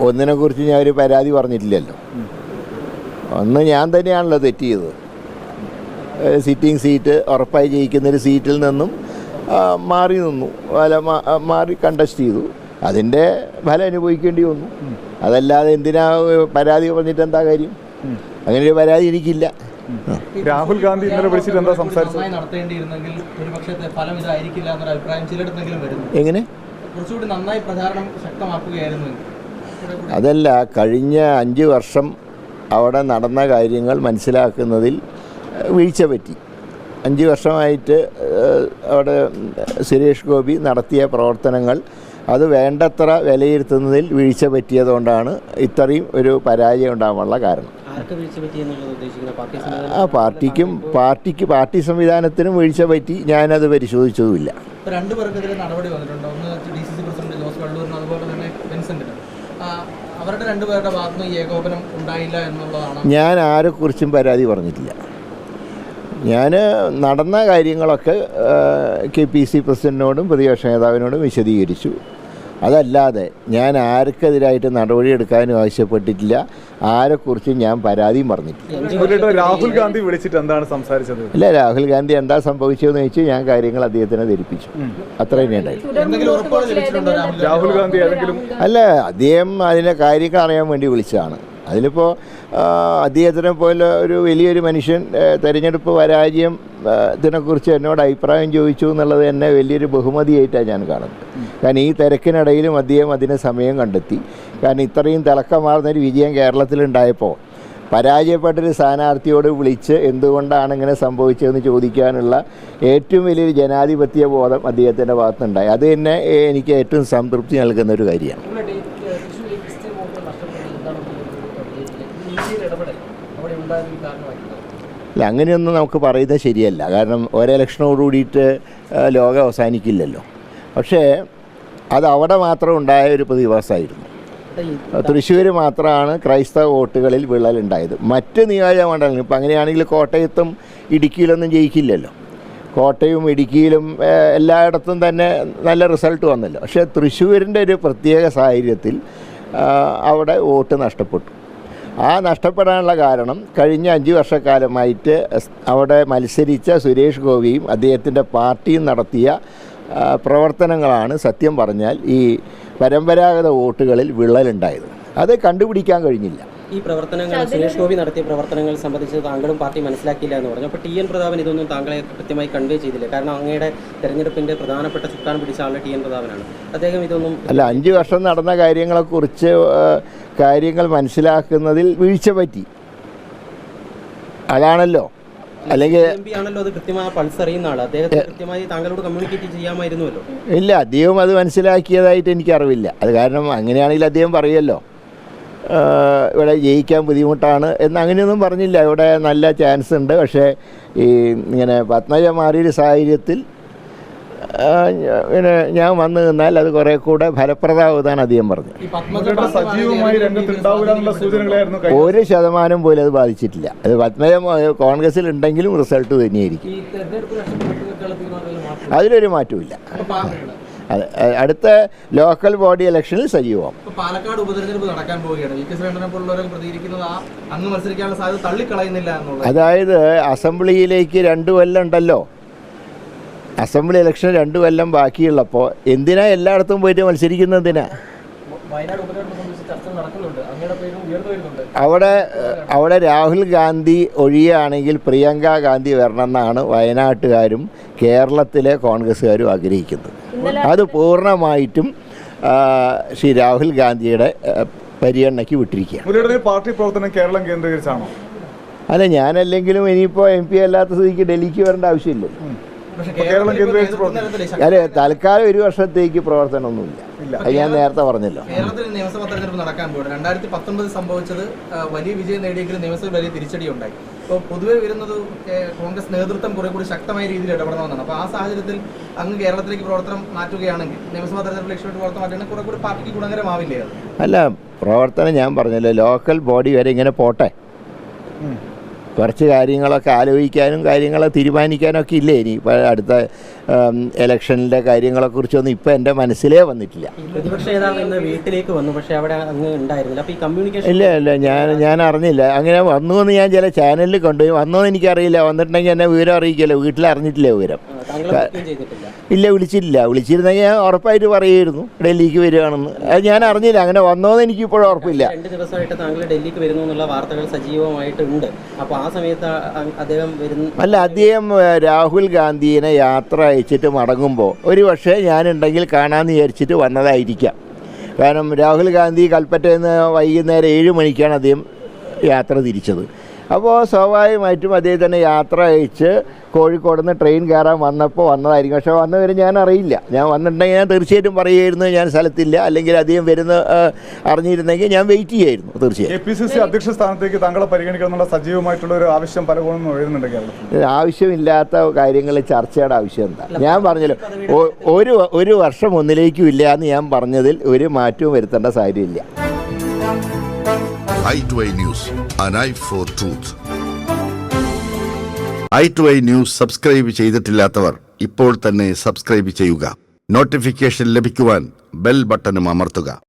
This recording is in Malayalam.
ഒന്നിനെക്കുറിച്ച് ഞാൻ ഒരു പരാതി പറഞ്ഞിട്ടില്ലല്ലോ. ഒന്ന് ഞാൻ തന്നെയാണല്ലോ തെറ്റ് ചെയ്തത്. സിറ്റിംഗ് സീറ്റ് ഉറപ്പായി ജയിക്കുന്നൊരു സീറ്റിൽ നിന്നും മാറി നിന്നു, മാറി കണ്ടസ്റ്റ് ചെയ്തു. അതിൻ്റെ ഫലം അനുഭവിക്കേണ്ടി വന്നു. അതല്ലാതെ എന്തിനാ പരാതി പറഞ്ഞിട്ട് എന്താ കാര്യം? അങ്ങനെ ഒരു പരാതി എനിക്കില്ല. രാഹുൽ ഗാന്ധി ഇന്നലെ വിളിച്ചിട്ട് എന്താ സംസാരിച്ചത്? എങ്ങനെ? അതല്ല, കഴിഞ്ഞ 5 വർഷം അവിടെ നടന്ന കാര്യങ്ങൾ മനസ്സിലാക്കുന്നതിൽ വീഴ്ച പറ്റി. 5 വർഷമായിട്ട് അവിടെ സുരേഷ് ഗോപി നടത്തിയ പ്രവർത്തനങ്ങൾ അത് വേണ്ടത്ര വിലയിരുത്തുന്നതിൽ വീഴ്ച പറ്റിയതുകൊണ്ടാണ് ഇത്രയും ഒരു പരാജയം ഉണ്ടാകാനുള്ള കാരണം. പാർട്ടി സംവിധാനത്തിനും വീഴ്ച പറ്റി. ഞാനത് പരിശോധിച്ചതുമില്ല. ഞാൻ ആരെക്കുറിച്ചും പരാതി പറഞ്ഞിട്ടില്ല. ഞാൻ നടന്ന കാര്യങ്ങളൊക്കെ KPC പ്രസിഡന്റിനോടും പ്രതിപക്ഷ നേതാവിനോടും വിശദീകരിച്ചു. അതല്ലാതെ ഞാൻ ആർക്കെതിരായിട്ട് നടപടിയെടുക്കാനും ആവശ്യപ്പെട്ടിട്ടില്ല. ആരെക്കുറിച്ചും ഞാൻ പരാതിയും പറഞ്ഞിട്ടില്ല. രാഹുൽ ഗാന്ധി വിളിച്ചിട്ട് എന്താണ് സംസാരിച്ചത്? ഇല്ല, രാഹുൽ ഗാന്ധി എന്താ സംഭവിച്ചതെന്ന് ചോദിച്ചു ഞാൻ കാര്യങ്ങൾ അദ്ദേഹത്തിനെ ധരിപ്പിച്ചു. അത്ര തന്നെ രാഹുൽ ഗാന്ധി അല്ല, അദ്ദേഹം അതിൻ്റെ കാര്യങ്ങൾ അറിയാൻ വേണ്ടി വിളിച്ചതാണ്. അതിലിപ്പോൾ അദ്ദേഹത്തിനെ പോലെ ഒരു വലിയൊരു മനുഷ്യൻ തെരഞ്ഞെടുപ്പ് പരാജയം ഇതിനെക്കുറിച്ച് എന്നോട് അഭിപ്രായം ചോദിച്ചു എന്നുള്ളത് എന്നെ വലിയൊരു ബഹുമതിയായിട്ടാണ് ഞാൻ കാണുന്നത്. കാരണം ഈ തിരക്കിനിടയിലും അദ്ദേഹം അതിന് സമയം കണ്ടെത്തി. കാരണം ഇത്രയും തിളക്കമാർന്നൊരു വിജയം കേരളത്തിലുണ്ടായപ്പോൾ പരാജയപ്പെട്ടൊരു സ്ഥാനാർത്ഥിയോട് വിളിച്ച് എന്തുകൊണ്ടാണ് ഇങ്ങനെ സംഭവിച്ചതെന്ന് ചോദിക്കാനുള്ള ഏറ്റവും വലിയൊരു ജനാധിപത്യ ബോധം അദ്ദേഹത്തിൻ്റെ ഭാഗത്തുനിന്നുണ്ടായി. അത് തന്നെ എനിക്ക് ഏറ്റവും സംതൃപ്തി നൽകുന്ന ഒരു കാര്യമാണ്. അല്ല, അങ്ങനെയൊന്നും നമുക്ക് പറയുന്നത് ശരിയല്ല. കാരണം ഒരെലക്ഷനോട് കൂടിയിട്ട് ലോകം അവസാനിക്കില്ലല്ലോ. പക്ഷേ അത് അവിടെ മാത്രം ഉണ്ടായ ഒരു പ്രതിഭാസമായിരുന്നു. തൃശ്ശൂർ മാത്രമാണ് ക്രൈസ്തവ വോട്ടുകളിൽ വിള്ളലുണ്ടായത്. മറ്റ് നിയോജകമണ്ഡലങ്ങൾ ഇപ്പം അങ്ങനെയാണെങ്കിൽ കോട്ടയത്തും ഇടുക്കിയിലൊന്നും ജയിക്കില്ലല്ലോ. കോട്ടയം ഇടുക്കിയിലും എല്ലായിടത്തും തന്നെ നല്ല റിസൾട്ട് വന്നല്ലോ. പക്ഷേ തൃശ്ശൂരിൻ്റെ ഒരു പ്രത്യേക സാഹചര്യത്തിൽ അവിടെ വോട്ട് നഷ്ടപ്പെട്ടു. ആ നഷ്ടപ്പെടാനുള്ള കാരണം കഴിഞ്ഞ 5 വർഷക്കാലമായിട്ട് അവിടെ മത്സരിച്ച സുരേഷ് ഗോപിയും അദ്ദേഹത്തിൻ്റെ പാർട്ടിയും നടത്തിയ പ്രവർത്തനങ്ങളാണ് സത്യം പറഞ്ഞാൽ ഈ പരമ്പരാഗത വോട്ടുകളിൽ വിള്ളലുണ്ടായത്. അത് കണ്ടുപിടിക്കാൻ കഴിഞ്ഞില്ല. ഈ പ്രവർത്തനങ്ങൾ സുരേഷ് ഗോപി നടത്തിയ പ്രവർത്തനങ്ങൾ സംബന്ധിച്ച് താങ്കളും പാർട്ടി മനസ്സിലാക്കിയില്ല എന്ന് പറഞ്ഞു. അപ്പോൾ TN പ്രതാപൻ ഇതൊന്നും താങ്കളെ കൃത്യമായി കൺവേ ചെയ്തില്ല. കാരണം അങ്ങയുടെ തെരഞ്ഞെടുപ്പിൻ്റെ പ്രധാനപ്പെട്ട ചുക്കാൻ പിടിച്ച ആൾ TN പ്രതാപനാണ്. അദ്ദേഹം ഇതൊന്നും അല്ല, 5 വർഷം നടന്ന കാര്യങ്ങളെക്കുറിച്ച് കാര്യങ്ങൾ മനസ്സിലാക്കുന്നതിൽ വീഴ്ച പറ്റി. അതാണല്ലോ. അല്ലെങ്കിൽ ആണല്ലോ അത് കൃത്യമായ പൾസ് അറിയുന്ന ആൾ. അദ്ദേഹത്തെ കൃത്യമായി താങ്കളോട് കമ്മ്യൂണിക്കേറ്റ് ചെയ്യാമായിരുന്നുവല്ലോ. ഇല്ല, അദ്ദേഹം അത് മനസ്സിലാക്കിയതായിട്ട് എനിക്കറിവില്ല. അത് കാരണം അങ്ങനെയാണെങ്കിൽ അദ്ദേഹം പറയുമല്ലോ ഇവിടെ ജയിക്കാൻ ബുദ്ധിമുട്ടാണ് എന്ന്. അങ്ങനെയൊന്നും പറഞ്ഞില്ല. ഇവിടെ നല്ല ചാൻസ് ഉണ്ട്. പക്ഷേ ഈ ഇങ്ങനെ പത്മജ മാറിയൊരു സാഹചര്യത്തിൽ പിന്നെ ഞാൻ വന്നു നിന്നാൽ അത് കുറേ കൂടെ ഫലപ്രദമാകുന്നതാണ് അദ്ദേഹം പറഞ്ഞത്. 1% പോലും അത് ബാധിച്ചിട്ടില്ല. അത് പത്മജ കോൺഗ്രസിൽ ഉണ്ടെങ്കിലും റിസൾട്ട് തന്നെയായിരിക്കും. അതിലൊരു മാറ്റമില്ല. അതെ, അടുത്ത ലോക്കൽ ബോഡി ഇലക്ഷനിൽ സജീവം. പാലക്കാട് ഉപതെരഞ്ഞെടുപ്പ് നടക്കാൻ പോവുകയാണ്. അതായത് അസംബ്ലിയിലേക്ക് 2 കൊല്ലം ഉണ്ടല്ലോ. അസംബ്ലി ഇലക്ഷൻ 2 കൊല്ലം ബാക്കിയുള്ളപ്പോൾ എന്തിനാ എല്ലായിടത്തും പോയിട്ട് മത്സരിക്കുന്നതിനാ? അവിടെ രാഹുൽ ഗാന്ധി ഒഴിയുകയാണെങ്കിൽ പ്രിയങ്ക ഗാന്ധി വരണമെന്നാണ് വയനാട്ടുകാരും കേരളത്തിലെ കോൺഗ്രസ്സുകാരും ആഗ്രഹിക്കുന്നത്. അത് പൂർണ്ണമായിട്ടും ശ്രീ രാഹുൽ ഗാന്ധിയുടെ പരിഗണനയ്ക്ക് വിട്ടിരിക്കുകയാണ്. പാർട്ടി പ്രവർത്തനം കേരളം കേന്ദ്രീകരിച്ചാണോ? അല്ല, ഞാനല്ലെങ്കിലും ഇനിയിപ്പോൾ MP അല്ലാത്ത സ്ഥിതിക്ക് ഡൽഹിക്ക് വരേണ്ട ആവശ്യമില്ലല്ലോ. അല്ലെ, തൽക്കാലം 1 വർഷത്തേക്ക് പ്രവർത്തനമൊന്നുമില്ല. അത് ഞാൻ നേരത്തെ പറഞ്ഞല്ലോ. കേരളത്തിൽ നിയമസഭാ തെരഞ്ഞെടുപ്പ് നടക്കാൻ പോകുന്നത് 2019 സംഭവിച്ചത് വലിയ വിജയം നേടിയെങ്കിലും നിയമസഭയിൽ വലിയ തിരിച്ചടി ഉണ്ടായി. അപ്പോൾ പൊതുവെ വരുന്നത് കോൺഗ്രസ് നേതൃത്വം കുറെ കൂടി ശക്തമായ രീതിയിൽ ഇടപെടണമെന്നാണ്. അപ്പോൾ ആ സാഹചര്യത്തിൽ അങ്ങ് കേരളത്തിലേക്ക് പ്രവർത്തനം മാറ്റുകയാണെങ്കിൽ നിയമസഭാ തെരഞ്ഞെടുപ്പ് ലക്ഷ്യമായിട്ട് പ്രവർത്തനം മാറ്റുകയാണെങ്കിൽ കുറെ കൂടി പാർട്ടിക്ക് ഗുണകരമാവില്ലേ അത്? അല്ല, പ്രവർത്തനം ഞാൻ പറഞ്ഞല്ലോ ലോക്കൽ ബോഡി വരെ ഇങ്ങനെ പോട്ടെ. കുറച്ച് കാര്യങ്ങളൊക്കെ ആലോചിക്കാനും കാര്യങ്ങളെ തീരുമാനിക്കാനൊക്കെ ഇല്ലേ ഇനി ഇപ്പോൾ അടുത്ത ഇലക്ഷനിലെ കാര്യങ്ങളെക്കുറിച്ചൊന്നും ഇപ്പോൾ എൻ്റെ മനസ്സിലേ വന്നിട്ടില്ല. പ്രതിപക്ഷ നേതാവ് ഇന്ന് വീട്ടിലേക്ക് വന്നു, പക്ഷേ അവിടെ അങ്ങ് ഉണ്ടായിരുന്നില്ല. അപ്പോൾ ഈ കമ്മ്യൂണിക്കേഷൻ ഇല്ല ഞാൻ അറിഞ്ഞില്ല. അങ്ങനെ വന്നു എന്ന് ഞാൻ ചില ചാനലിൽ കണ്ടുപോയി. വന്നോന്ന് എനിക്കറിയില്ല. വന്നിട്ടുണ്ടെങ്കിൽ എന്നെ വിവരം അറിയിക്കില്ല. വീട്ടിൽ അറിഞ്ഞിട്ടില്ല വിവരം. ചെയ്തിട്ടില്ല. ഇല്ല, വിളിച്ചിരുന്നെങ്കിൽ ഞാൻ ഉറപ്പായിട്ട് പറയുമായിരുന്നു ഡൽഹിക്ക് വരികയാണെന്ന്. അത് ഞാൻ അറിഞ്ഞില്ല. അങ്ങനെ വന്നോന്ന് എനിക്കിപ്പോഴും ഉറപ്പില്ല. 2 ദിവസമായിട്ട് താങ്കൾ ഡൽഹിക്ക് വരുന്നു എന്നുള്ള വാർത്തകൾ സജീവമായിട്ടുണ്ട്. അപ്പോൾ ആ സമയത്ത് അദ്ദേഹം അല്ല, അദ്ദേഹം രാഹുൽ ഗാന്ധിയെ യാത്ര അയച്ചിട്ട് മടങ്ങുമ്പോൾ ഒരു പക്ഷേ ഞാനുണ്ടെങ്കിൽ കാണാമെന്ന് വിചാരിച്ചിട്ട് വന്നതായിരിക്കാം. കാരണം രാഹുൽ ഗാന്ധി കൽപ്പറ്റയിൽ നിന്ന് വൈകുന്നേരം 7 മണിക്കാണ് അദ്ദേഹം യാത്ര തിരിച്ചത്. അപ്പോൾ സ്വാഭാവികമായിട്ടും അദ്ദേഹത്തിന് യാത്ര അയച്ച് കോഴിക്കോട് നിന്ന് ട്രെയിൻ കയറാൻ വന്നതായിരിക്കും. പക്ഷേ വന്നവരെ ഞാൻ അറിയില്ല. ഞാൻ വന്നിട്ടുണ്ടെങ്കിൽ ഞാൻ തീർച്ചയായിട്ടും പറയുമായിരുന്നു ഞാൻ സ്ഥലത്തില്ല, അല്ലെങ്കിൽ അദ്ദേഹം വരുന്ന അറിഞ്ഞിരുന്നെങ്കിൽ ഞാൻ വെയിറ്റ് ചെയ്യായിരുന്നു തീർച്ചയായും. APCC അധ്യക്ഷ സ്ഥാനത്തേക്ക് താങ്കളെ പരിഗണിക്കണമെന്നുള്ള സജീവമായിട്ടുള്ള ഒരു ആവശ്യം പലപ്പോഴും ഉയരുന്നുണ്ട് കേരളത്തിൽ. ആവശ്യമില്ലാത്ത കാര്യങ്ങൾ ചർച്ചയുടെ ആവശ്യം എന്താ? ഞാൻ പറഞ്ഞല്ലോ, ഒരു വർഷം ഒന്നിലേക്കും ഇല്ല എന്ന് ഞാൻ പറഞ്ഞതിൽ ഒരു മാറ്റവും വരുത്തേണ്ട സാഹചര്യമില്ല. i2i News, an eye for truth. i2i News സബ്സ്ക്രൈബ് ചെയ്തിട്ടില്ലാത്തവർ ഇപ്പോൾ തന്നെ സബ്സ്ക്രൈബ് ചെയ്യുക. നോട്ടിഫിക്കേഷൻ ലഭിക്കുവാൻ ബെൽ ബട്ടണും അമർത്തുക.